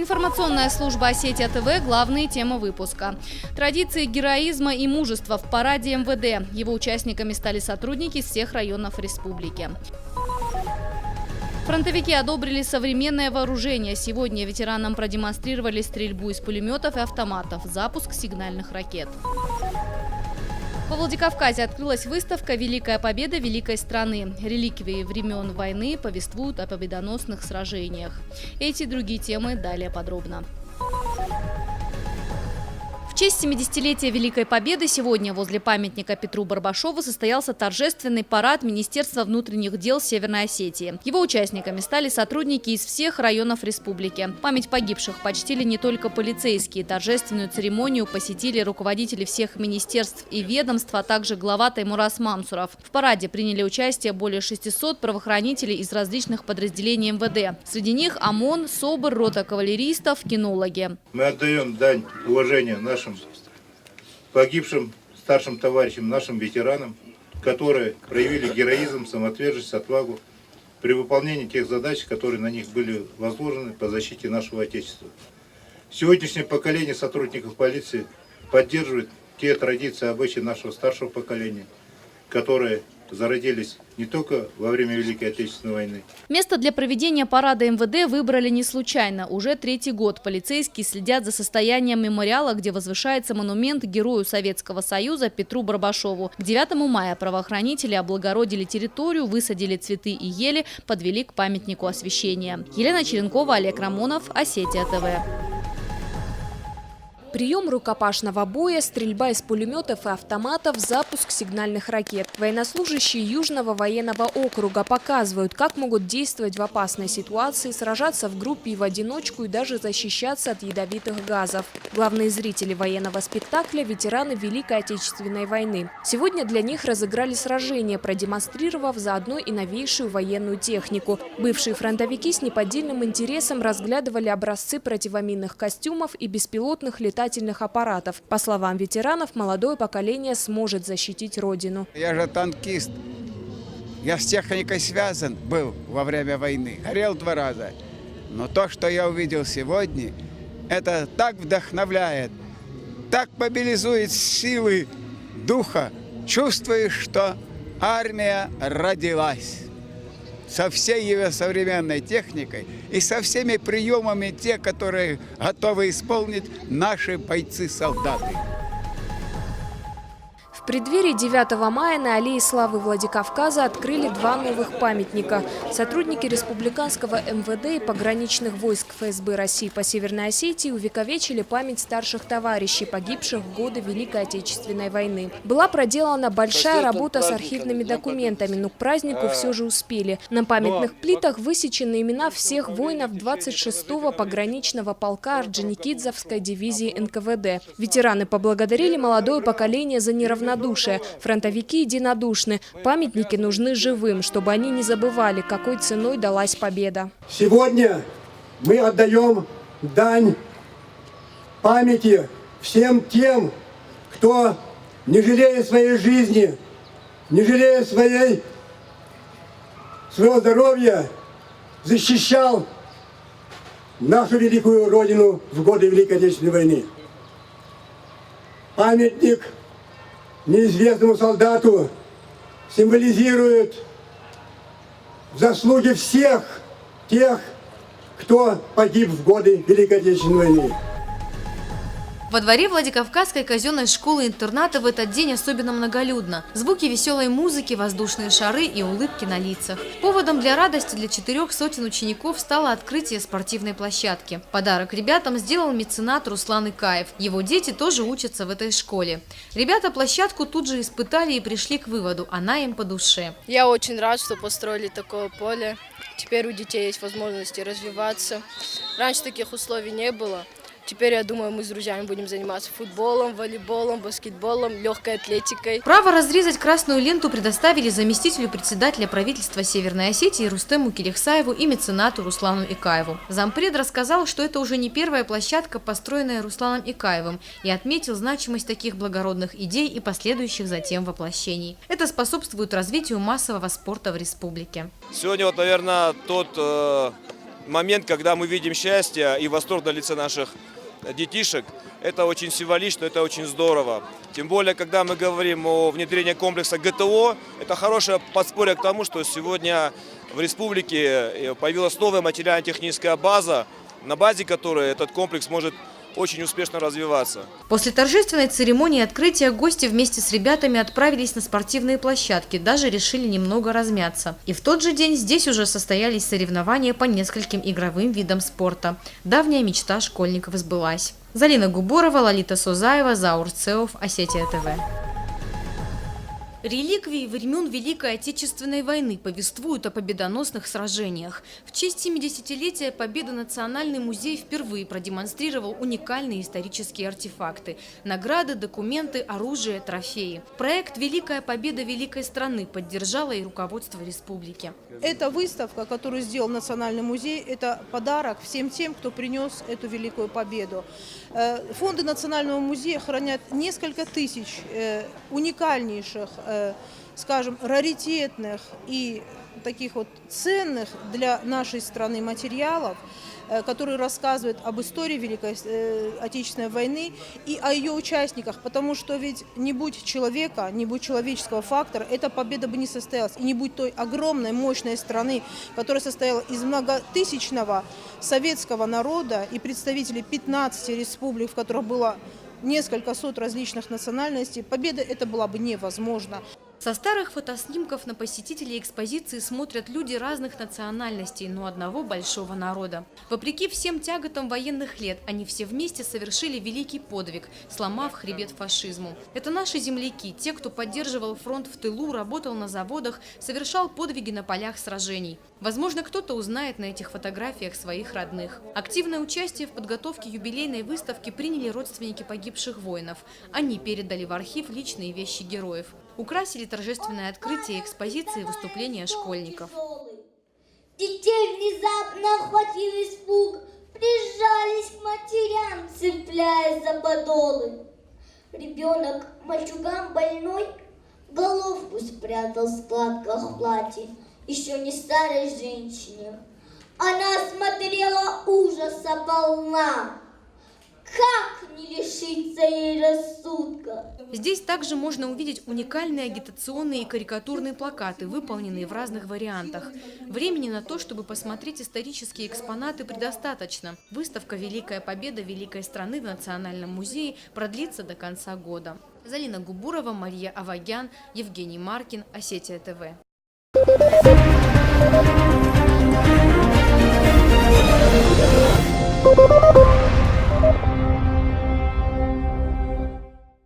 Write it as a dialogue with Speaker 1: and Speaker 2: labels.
Speaker 1: Информационная служба Осетия ТВ. Главные темы выпуска. Традиции героизма и мужества в параде МВД. Его участниками стали сотрудники из всех районов республики. Фронтовики одобрили современное вооружение. Сегодня ветеранам продемонстрировали стрельбу из пулеметов и автоматов, запуск сигнальных ракет. Во Владикавказе открылась выставка «Великая победа великой страны». Реликвии времен войны повествуют о победоносных сражениях. Эти и другие темы далее подробно. В честь 70-летия Великой Победы сегодня возле памятника Петру Барбашову состоялся торжественный парад Министерства внутренних дел Северной Осетии. Его участниками стали сотрудники из всех районов республики. Память погибших почтили не только полицейские. Торжественную церемонию посетили руководители всех министерств и ведомств, а также глава Таймураз Мансуров. В параде приняли участие более 600 правоохранителей из различных подразделений МВД. Среди них ОМОН, СОБР, рота кавалеристов, кинологи.
Speaker 2: Мы отдаем дань уважения нашим погибшим старшим товарищам, нашим ветеранам, которые проявили героизм, самоотверженность, отвагу при выполнении тех задач, которые на них были возложены по защите нашего Отечества. Сегодняшнее поколение сотрудников полиции поддерживает те традиции, обычаи нашего старшего поколения, которые зародились не только во время Великой Отечественной войны.
Speaker 1: Место для проведения парада МВД выбрали не случайно. Уже третий год полицейские следят за состоянием мемориала, где возвышается монумент герою Советского Союза Петру Барбашову. К 9 мая правоохранители облагородили территорию, высадили цветы и ели, подвели к памятнику освящения. Елена Черенкова, Олег Рамонов, Осетия ТВ.
Speaker 3: Прием рукопашного боя, стрельба из пулеметов и автоматов, запуск сигнальных ракет. Военнослужащие Южного военного округа показывают, как могут действовать в опасной ситуации, сражаться в группе и в одиночку и даже защищаться от ядовитых газов. Главные зрители военного спектакля – ветераны Великой Отечественной войны. Сегодня для них разыграли сражение, продемонстрировав заодно и новейшую военную технику. Бывшие фронтовики с неподдельным интересом разглядывали образцы противоминных костюмов и беспилотных летательных аппаратов. По словам ветеранов, молодое поколение сможет защитить родину.
Speaker 4: Я же танкист. Я с техникой связан был во время войны. Горел 2 раза. Но то, что я увидел сегодня, это так вдохновляет, так мобилизует силы духа. Чувствуешь, что армия родилась. Со всей ее современной техникой и со всеми приемами, те, которые готовы исполнить наши бойцы-солдаты.
Speaker 3: В преддверии 9 мая на Аллее Славы Владикавказа открыли 2 новых памятника. Сотрудники республиканского МВД и пограничных войск ФСБ России по Северной Осетии увековечили память старших товарищей, погибших в годы Великой Отечественной войны. Была проделана большая работа с архивными документами, но к празднику все же успели. На памятных плитах высечены имена всех воинов 26-го пограничного полка Орджоникидзевской дивизии НКВД. Ветераны поблагодарили молодое поколение за неравнодушие. Фронтовики единодушны. Памятники нужны живым, чтобы они не забывали, какой ценой далась победа.
Speaker 5: Сегодня мы отдаем дань памяти всем тем, кто, не жалея своей жизни, не жалея своего здоровья, защищал нашу великую Родину в годы Великой Отечественной войны. Памятник неизвестному солдату символизирует заслуги всех тех, кто погиб в годы Великой Отечественной войны.
Speaker 6: Во дворе Владикавказской казенной школы-интерната в этот день особенно многолюдно. Звуки веселой музыки, воздушные шары и улыбки на лицах. Поводом для радости для 400 учеников стало открытие спортивной площадки. Подарок ребятам сделал меценат Руслан Икаев. Его дети тоже учатся в этой школе. Ребята площадку тут же испытали и пришли к выводу – она им по душе.
Speaker 7: Я очень рад, что построили такое поле. Теперь у детей есть возможности развиваться. Раньше таких условий не было. Теперь, я думаю, мы с друзьями будем заниматься футболом, волейболом, баскетболом, легкой атлетикой.
Speaker 6: Право разрезать красную ленту предоставили заместителю председателя правительства Северной Осетии Рустему Килихсаеву и меценату Руслану Икаеву. Зампред рассказал, что это уже не первая площадка, построенная Русланом Икаевым, и отметил значимость таких благородных идей и последующих затем воплощений. Это способствует развитию массового спорта в республике.
Speaker 8: Сегодня, наверное, тот момент, когда мы видим счастье и восторг на лице наших детишек. Это очень символично, это очень здорово. Тем более, когда мы говорим о внедрении комплекса ГТО, это хорошее подспорье к тому, что сегодня в республике появилась новая материально-техническая база, на базе которой этот комплекс может очень успешно развиваться.
Speaker 6: После торжественной церемонии открытия гости вместе с ребятами отправились на спортивные площадки, даже решили немного размяться. И в тот же день здесь уже состоялись соревнования по нескольким игровым видам спорта. Давняя мечта школьников сбылась. Залина Губорова, Лолита Созаева, Заур Цеов, Осетия ТВ. Реликвии времен Великой Отечественной войны повествуют о победоносных сражениях. В честь 70-летия Победы Национальный музей впервые продемонстрировал уникальные исторические артефакты – награды, документы, оружие, трофеи. Проект «Великая победа великой страны» поддержало и руководство республики.
Speaker 9: Эта выставка, которую сделал Национальный музей, это подарок всем тем, кто принес эту великую победу. Фонды Национального музея хранят несколько тысяч уникальнейших, скажем, раритетных и таких вот ценных для нашей страны материалов, которые рассказывают об истории Великой Отечественной войны и о ее участниках, потому что ведь не будь человека, не будь человеческого фактора, эта победа бы не состоялась. И не будь той огромной, мощной страны, которая состояла из многотысячного советского народа и представителей 15 республик, в которых было несколько сот различных национальностей, победа эта была бы невозможна.
Speaker 6: Со старых фотоснимков на посетителей экспозиции смотрят люди разных национальностей, но одного большого народа. Вопреки всем тяготам военных лет, они все вместе совершили великий подвиг, сломав хребет фашизму. Это наши земляки, те, кто поддерживал фронт в тылу, работал на заводах, совершал подвиги на полях сражений. Возможно, кто-то узнает на этих фотографиях своих родных. Активное участие в подготовке юбилейной выставки приняли родственники погибших воинов. Они передали в архив личные вещи героев. Украсили торжественное открытие экспозиции выступления школьников.
Speaker 10: Детей внезапно охватил испуг, прижались к матерям, цепляясь за подолы. Ребенок, мальчуган больной, головку спрятал в складках платья, еще не старой женщине. Она смотрела ужаса волна. Как не лишиться ей рассудка?
Speaker 6: Здесь также можно увидеть уникальные агитационные и карикатурные плакаты, выполненные в разных вариантах. Времени на то, чтобы посмотреть исторические экспонаты, предостаточно. Выставка «Великая победа великой страны» в Национальном музее продлится до конца года. Залина Губурова, Мария Авагян, Евгений Маркин, Осетия ТВ.